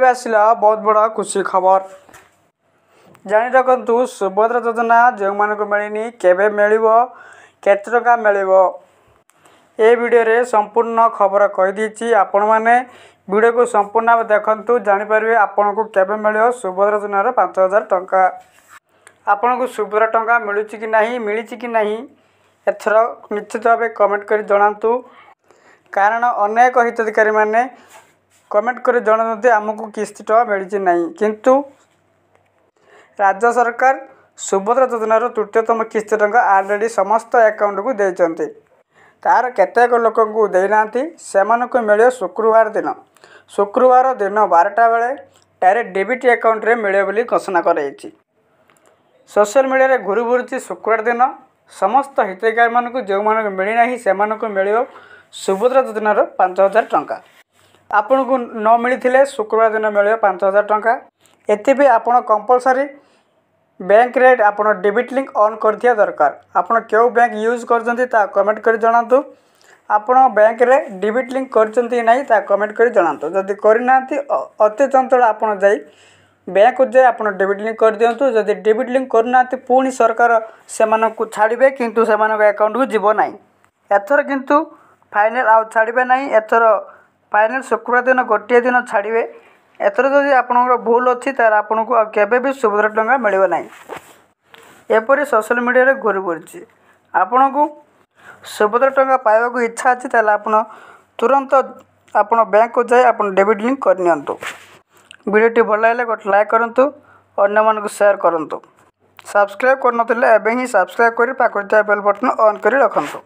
ଏବେ ଆସିଲା बहुत बड़ा खुशी खबर जानी रखु सुभद्रा योजना जो मानक मिलनी केबे मिलिबो केते टका मिलिबो ए वीडियो रे संपूर्ण खबर कहि दीची आपण माने वीडियो को संपूर्ण देखंतु जानि परिबे आपन को केबे मिलियो सुभद्रा योजना रो 5000 टका आपन को सुभद्रा टका मिलुची कि नहीं मिलिची कि नहीं एथर निश्चित भाव कमेंट कर जणांतु कारण अनेक हिताधिकारी माने कमेंट कर जणांते हमकु किस्ती टका मिलिची नहीं किंतु राज्य सरकार सुभद्रा योजना रो तृतीयतम किस्ती टका ऑलरेडी समस्त अकाउंट को देइचंते तार केतेक लोक को देनांती सेमानको मिलियो शुक्रवार दिन 12टा बेले डायरेक्ट डेबिट अकाउंट रे मिलियो बोली घोषणा कराई सोशल मीडिया रे घुरी घुरी शुक्रवार दिन समस्त हिताधिकारी मानक जो मानक मिली नहीं सेमानको मिलियो सुभद्रा योजना रो 5000 टका आपन को न मिली शुक्रवार दिन मिलियो 5000 टका एते आपण कंपलसरी बैंक रे आपण डेबिट लिंक ऑन कर दिया दरकार आपण क्यों बैंक यूज करजंती ता कमेंट कर जणांतु आपण बैंक रे डेबिट लिंक करजंती नहीं ता कमेंट कर जणांतु जदी करिनांती अति चंचल आपण जाई बैंक को जाई आपण डेबिट लिंक कर दियंतु जदी डेबिट लिंक करनांती पुणी सरकार सेमानकु छाड़िबे किंतु सेमानक अकाउंट को जीवो नहीं एथर किंतु फाइनल आ छाड़िबे नहीं एथर फाइनल शुक्रवार दिन गोटे दिन छाड़िबे एथर जदि आपनकर भूल अच्छी तार आपन को केबे भी सुभद्रा टका मिलिबो नहीं एपरि सोशल मीडिया रे घुरी घुरी आपन को सुभद्रा टका पाइबा को इच्छा अछि ताला आपन तुरंत आपन बैंक को जाय आपन डेबिट लिंक कर नियंतु वीडियो भल लागले गोटे लाइक करंतु अन्य मन को शेयर करंतु सब्सक्राइब करनथिले एबे ही सब्सक्राइब करी पाखर बेल बटन ऑन करी रखंतु।